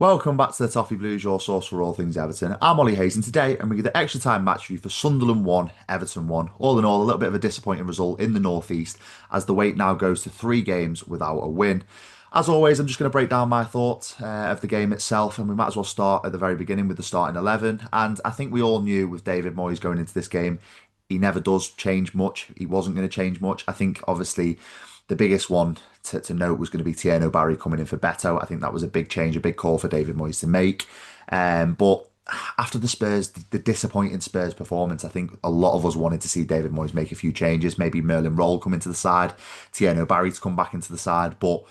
Welcome back to the Toffee Blues, your source for all things Everton. I'm Ollie Hayes, and today I'm bringing the extra time match review for Sunderland 1, Everton 1. All in all, a little bit of a disappointing result in the North East, as the wait now goes to 3 games without a win. As always, I'm just going to break down my thoughts of the game itself, and we might as well start at the very beginning with the starting 11. And I think we all knew with David Moyes going into this game, he never does change much. He wasn't going to change much. I think, obviously, the biggest one to note was going to be Tierno Barry coming in for Beto. I think that was a big change, a big call for David Moyes to make. But after the Spurs, the disappointing Spurs performance, I think a lot of us wanted to see David Moyes make a few changes. Maybe Merlin Roll come into the side, Tierno Barry to come back into the side. But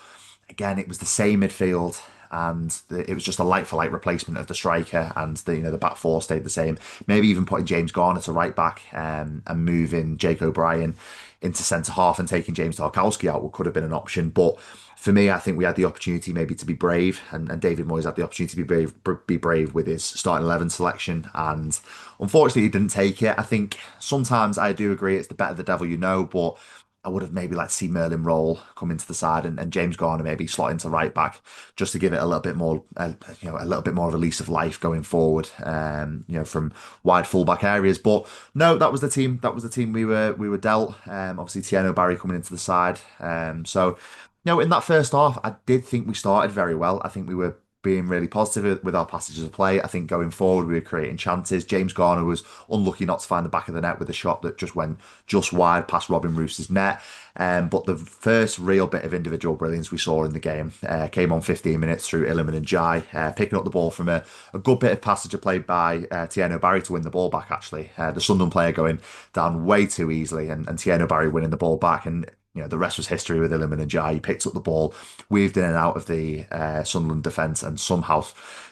again, it was the same midfield. And it was just a like for like replacement of the striker, and the back four stayed the same. Maybe even putting James Garner to right back, and moving Jake O'Brien into centre half and taking James Tarkowski out could have been an option. But for me, I think we had the opportunity maybe to be brave, and David Moyes had the opportunity to be brave with his starting 11 selection, and unfortunately he didn't take it. I think sometimes I do agree it's the better the devil you know, but I would have maybe liked to see Merlin Roll come into the side, and James Garner maybe slot into right back just to give it a little bit more, a little bit more of a lease of life going forward, from wide fullback areas. But no, that was the team. That was the team we were dealt. Obviously, Tieno Barry coming into the side. In that first half, I did think we started very well. I think we were being really positive with our passages of play. I think going forward, we were creating chances. James Garner was unlucky not to find the back of the net with a shot that just went just wide past Robin Roos's net. But the first real bit of individual brilliance we saw in the game came on 15 minutes through Illiman and Jai, picking up the ball from a good bit of passage of play by Tieno Barry to win the ball back, actually. The Sunderland player going down way too easily, and Tieno Barry winning the ball back. And the rest was history with Illiman and Jai. He picked up the ball, weaved in and out of the Sunderland defence, and somehow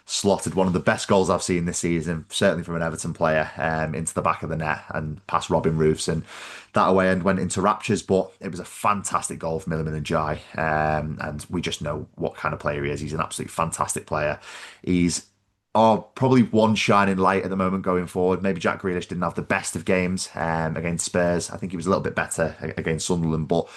slotted one of the best goals I've seen this season, certainly from an Everton player, into the back of the net and past Robin Roofs. And that away end went into raptures, but it was a fantastic goal from Illiman and Jai. And we just know what kind of player he is. He's an absolutely fantastic player. He's probably one shining light at the moment going forward. Maybe Jack Grealish didn't have the best of games against Spurs. I think he was a little bit better against Sunderland, but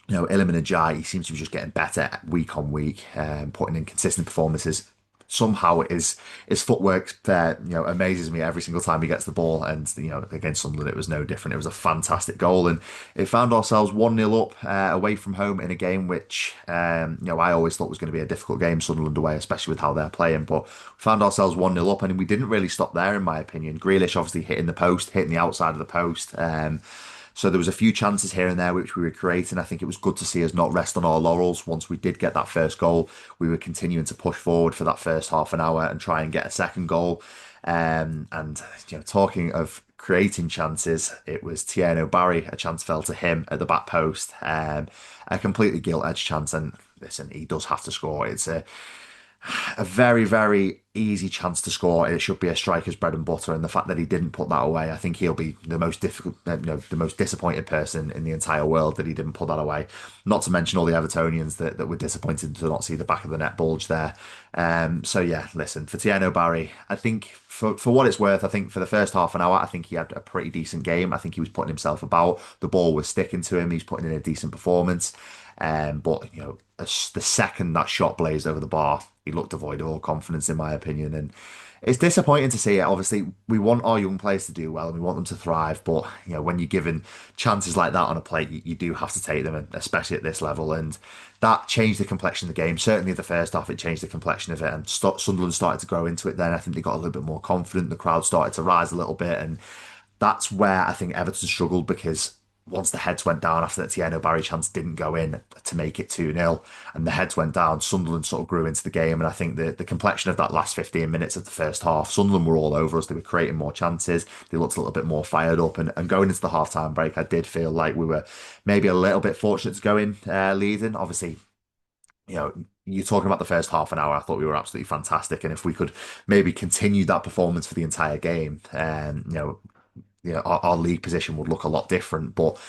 Illiman and Jai, he seems to be just getting better week on week, putting in consistent performances. Somehow his footwork there, amazes me every single time he gets the ball. And against Sunderland, it was no different. It was a fantastic goal, and it found ourselves 1-0 up away from home in a game which I always thought was going to be a difficult game, Sunderland away, especially with how they're playing. But we found ourselves 1-0 up, and we didn't really stop there, in my opinion. Grealish obviously hitting the post, hitting the outside of the post. So there was a few chances here and there which we were creating. I think it was good to see us not rest on our laurels. Once we did get that first goal, we were continuing to push forward for that first half an hour and try and get a second goal. And talking of creating chances, it was Tierno Barry. A chance fell to him at the back post. A completely gilt-edged chance. And listen, he does have to score. It's a very, very easy chance to score. It should be a striker's bread and butter, and the fact that he didn't put that away, I think he'll be the most difficult, the most disappointed person in the entire world that he didn't put that away. Not to mention all the Evertonians that were disappointed to not see the back of the net bulge there. So yeah, listen, for Tieno Barry, I think for what it's worth, I think for the first half an hour, I think he had a pretty decent game. I think he was putting himself about. The ball was sticking to him. He's putting in a decent performance. But the second that shot blazed over the bar, he looked devoid of all confidence, in my opinion. And it's disappointing to see it. Obviously, we want our young players to do well and we want them to thrive. But when you're given chances like that on a plate, you do have to take them, and especially at this level. And that changed the complexion of the game. Certainly, the first half, it changed the complexion of it. And Sunderland started to grow into it. Then I think they got a little bit more confident. The crowd started to rise a little bit, and that's where I think Everton struggled, because once the heads went down after that Tieno Barry chance didn't go in to make it 2-0, and the heads went down, Sunderland sort of grew into the game. And I think the complexion of that last 15 minutes of the first half, Sunderland were all over us. They were creating more chances. They looked a little bit more fired up. And going into the half-time break, I did feel like we were maybe a little bit fortunate to go in leading. Obviously, you're talking about the first half an hour. I thought we were absolutely fantastic. And if we could maybe continue that performance for the entire game, our league position would look a lot different. But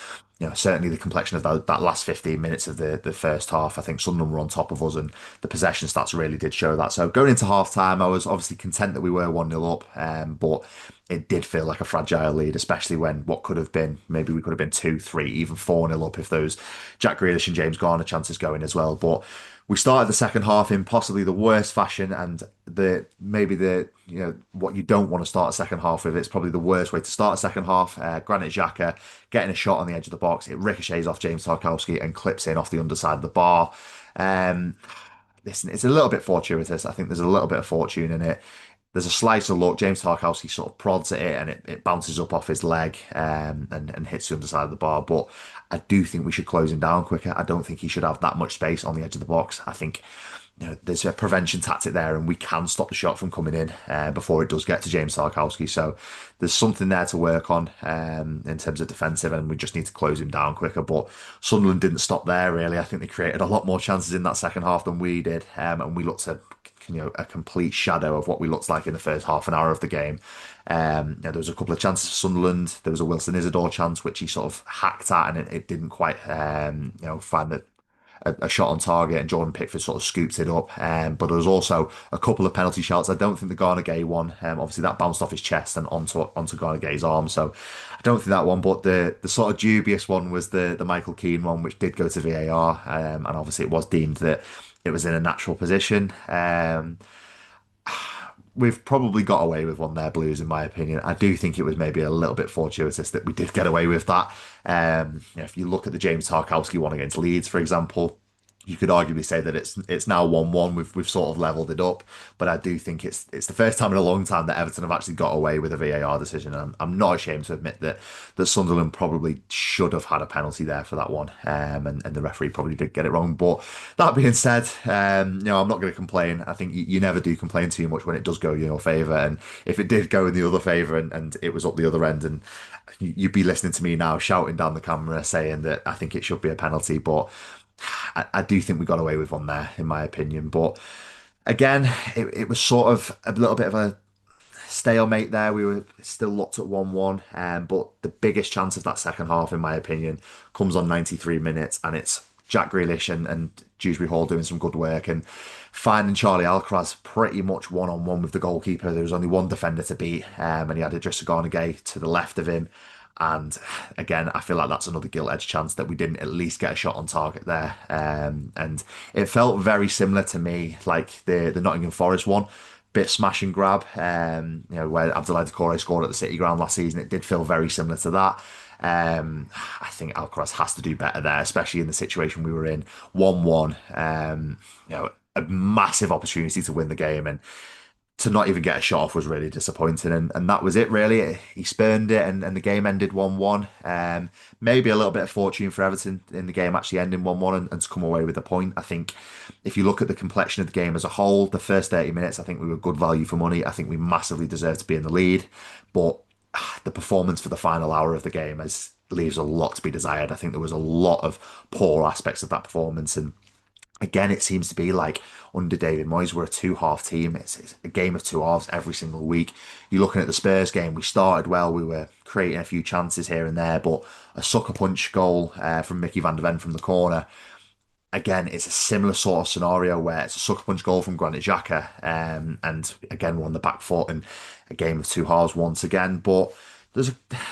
certainly the complexion of that last 15 minutes of the first half, I think Sunderland were on top of us, and the possession stats really did show that. So going into half time, I was obviously content that we were 1-0 up, but it did feel like a fragile lead, especially when what could have been, maybe we could have been 2-3, even 4-0 up if those Jack Grealish and James Garner chances going as well. But we started the second half in possibly the worst fashion, and the maybe the what you don't want to start a second half with. It's probably the worst way to start a second half. Granit Xhaka getting a shot on the edge of the box, it ricochets off James Tarkowski and clips in off the underside of the bar. Um, Listen, it's a little bit fortuitous. I think there's a little bit of fortune in it. There's a slice of luck. James Tarkowski sort of prods at it and it bounces up off his leg and hits the underside of the bar. But I do think we should close him down quicker. I don't think he should have that much space on the edge of the box. I think there's a prevention tactic there, and we can stop the shot from coming in before it does get to James Tarkowski. So there's something there to work on in terms of defensive, and we just need to close him down quicker. But Sunderland didn't stop there, really. I think they created a lot more chances in that second half than we did, and we looked a complete shadow of what we looked like in the first half an hour of the game. There was a couple of chances for Sunderland. There was a Wilson Isidore chance which he sort of hacked at, and it didn't quite find a shot on target, and Jordan Pickford sort of scoops it up. But there was also a couple of penalty shots. I don't think the Garner Gay one, obviously that bounced off his chest and onto Garner Gay's arm. So I don't think that one, but the sort of dubious one was the Michael Keane one, which did go to VAR, and obviously it was deemed that it was in a natural position. We've probably got away with one there, Blues, in my opinion. I do think it was maybe a little bit fortuitous that we did get away with that. If you look at the James Tarkowski one against Leeds, for example, you could arguably say that it's now 1-1. We've sort of leveled it up, but I do think it's the first time in a long time that Everton have actually got away with a VAR decision. And I'm not ashamed to admit that Sunderland probably should have had a penalty there for that one, and the referee probably did get it wrong. But that being said, I'm not going to complain. I think you never do complain too much when it does go in your favour, and if it did go in the other favour and it was up the other end, and you'd be listening to me now shouting down the camera saying that I think it should be a penalty, but I do think we got away with one there, in my opinion. But again, it was sort of a little bit of a stalemate there. We were still locked at 1-1. But the biggest chance of that second half, in my opinion, comes on 93 minutes. And it's Jack Grealish and Dewsbury Hall doing some good work and finding Charlie Alcaraz pretty much one-on-one with the goalkeeper. There was only one defender to beat, and he had Idrissa Gana Gueye to the left of him. And again, I feel like that's another gilt-edged chance that we didn't at least get a shot on target there. And it felt very similar to me, like the Nottingham Forest one, bit smash and grab, where Abdoulaye Doucouré scored at the City Ground last season. It did feel very similar to that. I think Alcaraz has to do better there, especially in the situation we were in, 1-1. A massive opportunity to win the game, and to not even get a shot off was really disappointing, and that was it really. He spurned it, and the game ended 1-1. Maybe a little bit of fortune for Everton in the game actually ending 1-1 and to come away with a point. I think if you look at the complexion of the game as a whole, the first 30 minutes, I think we were good value for money. I think we massively deserved to be in the lead, but the performance for the final hour of the game leaves a lot to be desired. I think there was a lot of poor aspects of that performance, and again, it seems to be like under David Moyes, we're a two-half team. It's a game of two halves every single week. You're looking at the Spurs game. We started well. We were creating a few chances here and there, but a sucker punch goal from Mickey van der Ven from the corner. Again, it's a similar sort of scenario where it's a sucker punch goal from Granit Xhaka, and again, we're on the back foot and a game of two halves once again. But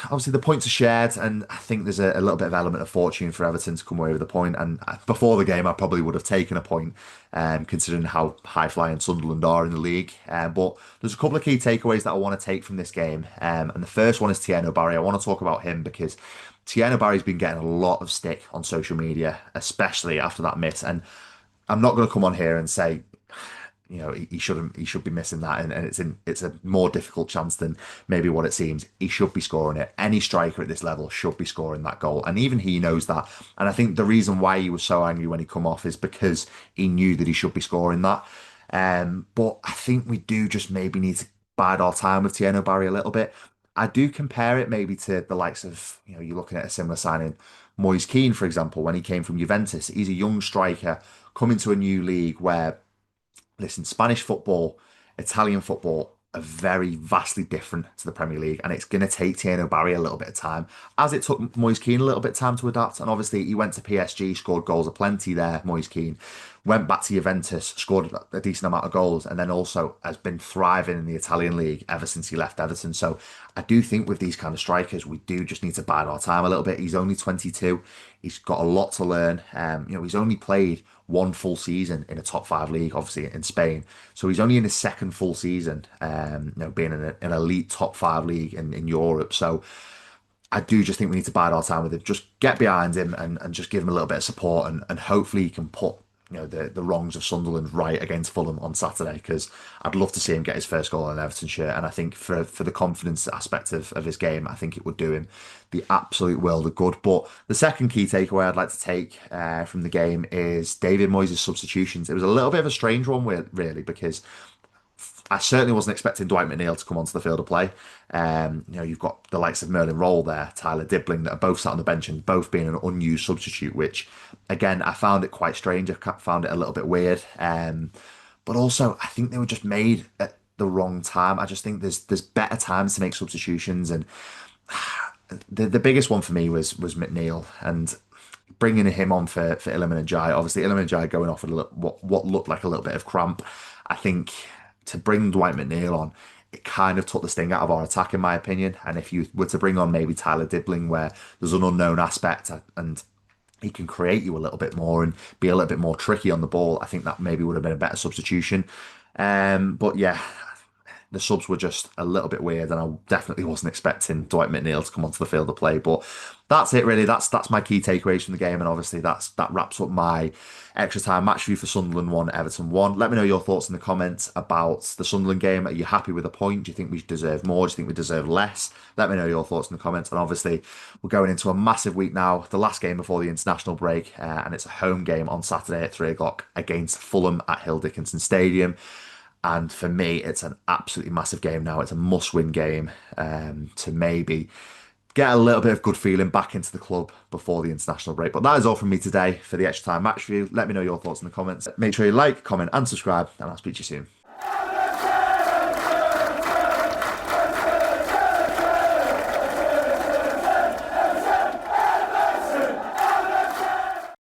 obviously the points are shared, and I think there's a little bit of element of fortune for Everton to come away with a point. And before the game, I probably would have taken a point, considering how high flying Sunderland are in the league. But there's a couple of key takeaways that I want to take from this game, and the first one is Tieno Barry. I want to talk about him because Tieno Barry's been getting a lot of stick on social media, especially after that miss. And I'm not going to come on here and say, he should be missing that, and it's a more difficult chance than maybe what it seems. He should be scoring it. Any striker at this level should be scoring that goal, and even he knows that. And I think the reason why he was so angry when he come off is because he knew that he should be scoring that. But I think we do just maybe need to bide our time with Tieno Barry a little bit. I do compare it maybe to the likes of, you're looking at a similar signing, Moyes Keane, for example, when he came from Juventus. He's a young striker coming to a new league where, listen, Spanish football, Italian football are very vastly different to the Premier League, and it's going to take Tieno Barry a little bit of time, as it took Moyes Keane a little bit of time to adapt. And obviously, he went to PSG, scored goals aplenty there, Moyes Keane, went back to Juventus, scored a decent amount of goals, and then also has been thriving in the Italian league ever since he left Everton. So I do think with these kind of strikers, we do just need to bide our time a little bit. He's only 22. He's got a lot to learn. He's only played one full season in a top five league, obviously in Spain. So he's only in his second full season, being in an elite top five league in Europe. So I do just think we need to bide our time with him. Just get behind him and just give him a little bit of support and hopefully he can put the wrongs of Sunderland right against Fulham on Saturday because I'd love to see him get his first goal on an Everton shirt and I think for the confidence aspect of his game I think it would do him the absolute world of good. But the second key takeaway I'd like to take from the game is David Moyes' substitutions. It was a little bit of a strange one really because I certainly wasn't expecting Dwight McNeil to come onto the field of play. You've got the likes of Merlin Roll there, Tyler Dibbling, that are both sat on the bench and both being an unused substitute, which, again, I found it quite strange. I found it a little bit weird. But also, I think they were just made at the wrong time. I just think there's better times to make substitutions. And the biggest one for me was McNeil and bringing him on for Iliman Ndiaye. Obviously, Iliman Ndiaye going off with what looked like a little bit of cramp. I think to bring Dwight McNeil on, it kind of took the sting out of our attack, in my opinion. And if you were to bring on maybe Tyler Dibbling, where there's an unknown aspect and he can create you a little bit more and be a little bit more tricky on the ball, I think that maybe would have been a better substitution. But yeah, the subs were just a little bit weird, and I definitely wasn't expecting Dwight McNeil to come onto the field to play. But that's it, really. That's my key takeaways from the game, and obviously that wraps up my extra time match review for Sunderland 1, Everton 1. Let me know your thoughts in the comments about the Sunderland game. Are you happy with the point? Do you think we deserve more? Do you think we deserve less? Let me know your thoughts in the comments. And obviously, we're going into a massive week now, the last game before the international break, and it's a home game on Saturday at 3 o'clock against Fulham at Hill Dickinson Stadium. And for me, it's an absolutely massive game now. It's a must-win game to maybe get a little bit of good feeling back into the club before the international break. But that is all from me today for the Extra Time Match Review. Let me know your thoughts in the comments. Make sure you like, comment, and subscribe, and I'll speak to you soon.